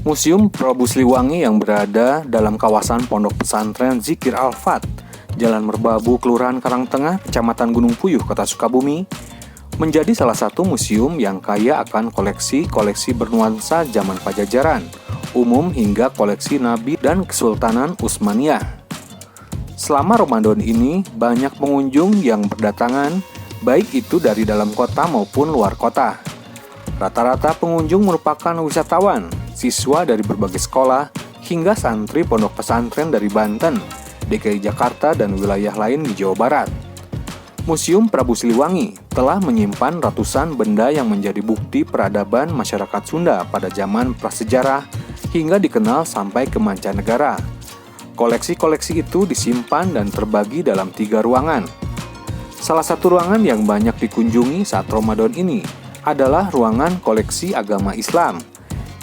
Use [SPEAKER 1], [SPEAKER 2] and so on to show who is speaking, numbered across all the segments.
[SPEAKER 1] Museum Prabu Siliwangi yang berada dalam kawasan Pondok Pesantren Zikir Al-Fat, Jalan Merbabu, Kelurahan Karangtengah, Kecamatan Gunung Puyuh, Kota Sukabumi, menjadi salah satu museum yang kaya akan koleksi-koleksi bernuansa zaman Pajajaran, umum hingga koleksi Nabi dan Kesultanan Utsmaniyah. Selama Ramadan ini, banyak pengunjung yang berdatangan, baik itu dari dalam kota maupun luar kota. Rata-rata pengunjung merupakan wisatawan, siswa dari berbagai sekolah, hingga santri pondok pesantren dari Banten, DKI Jakarta, dan wilayah lain di Jawa Barat. Museum Prabu Siliwangi telah menyimpan ratusan benda yang menjadi bukti peradaban masyarakat Sunda pada zaman prasejarah hingga dikenal sampai ke mancanegara. Koleksi-koleksi itu disimpan dan terbagi dalam 3 ruangan. Salah satu ruangan yang banyak dikunjungi saat Ramadan ini adalah ruangan koleksi agama Islam.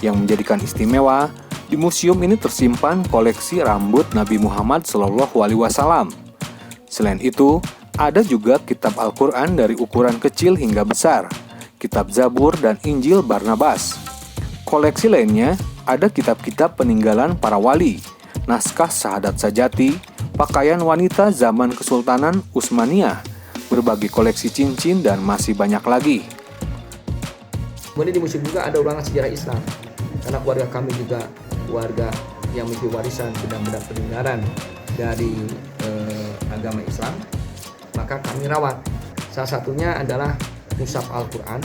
[SPEAKER 1] Yang menjadikan istimewa, di museum ini tersimpan koleksi rambut Nabi Muhammad SAW. Selain itu, ada juga kitab Al-Quran dari ukuran kecil hingga besar, kitab Zabur dan Injil Barnabas. Koleksi lainnya ada kitab-kitab peninggalan para wali, naskah syahadat sajati, pakaian wanita zaman Kesultanan Utsmaniyah, berbagai koleksi cincin, dan masih banyak lagi.
[SPEAKER 2] Kemudian di museum juga ada ruangan sejarah Islam, karena keluarga kami juga keluarga yang memiliki warisan benda-benda peninggalan dari agama Islam, maka kami rawat. Salah satunya adalah mushaf Al-Quran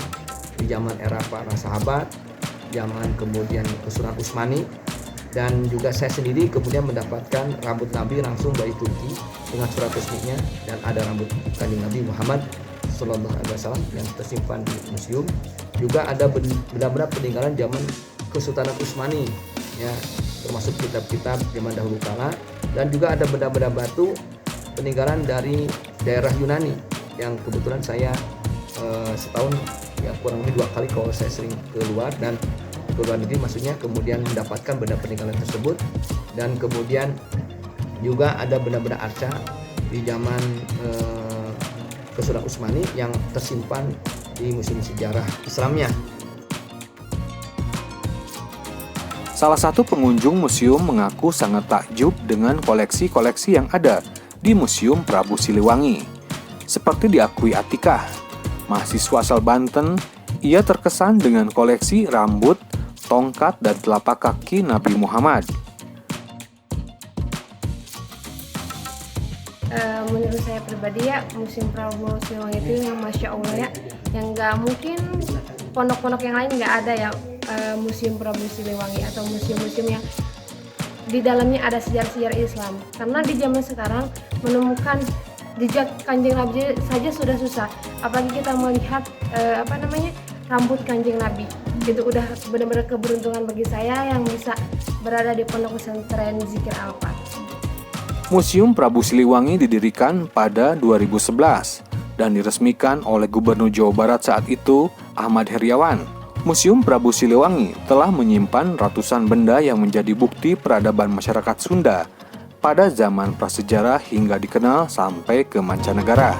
[SPEAKER 2] di zaman era para sahabat, zaman kemudian Kesultanan Utsmani, dan juga saya sendiri kemudian mendapatkan rambut Nabi langsung dari Turki dengan surat resminya, dan ada rambut kanjeng Nabi Muhammad Sallallahu Alaihi Wasallam yang tersimpan di museum. Juga ada benda-benda peninggalan zaman Kesultanan Utsmani, ya, termasuk kitab-kitab zaman dahulu kala, dan juga ada benda-benda batu peninggalan dari daerah Yunani yang kebetulan saya setahun ya kurang lebih 2 kali kalau saya sering keluar dan ke luar negeri maksudnya, kemudian mendapatkan benda peninggalan tersebut. Dan kemudian juga ada benda-benda arca di zaman Kesultanan Utsmani yang tersimpan di Museum Sejarah Islamnya.
[SPEAKER 1] Salah satu pengunjung museum mengaku sangat takjub dengan koleksi-koleksi yang ada di Museum Prabu Siliwangi. Seperti diakui Atikah, mahasiswa asal Banten, ia terkesan dengan koleksi rambut, tongkat, dan telapak kaki Nabi Muhammad.
[SPEAKER 3] Menurut saya pribadi ya, Museum Prabu Siliwangi itu yang Masya Allah ya, yang nggak mungkin pondok-pondok yang lain nggak ada ya, Museum Prabu Siliwangi atau museum-museum yang di dalamnya ada sejarah-sejarah Islam. Karena di zaman sekarang menemukan jejak kanjeng Nabi saja sudah susah, apalagi kita melihat rambut kanjeng Nabi. Itu udah benar-benar keberuntungan bagi saya yang bisa berada di Pondok Pesantren Zikir Al-Fat.
[SPEAKER 1] Museum Prabu Siliwangi didirikan pada 2011 dan diresmikan oleh Gubernur Jawa Barat saat itu, Ahmad Heriawan. Museum Prabu Siliwangi telah menyimpan ratusan benda yang menjadi bukti peradaban masyarakat Sunda pada zaman prasejarah hingga dikenal sampai ke mancanegara.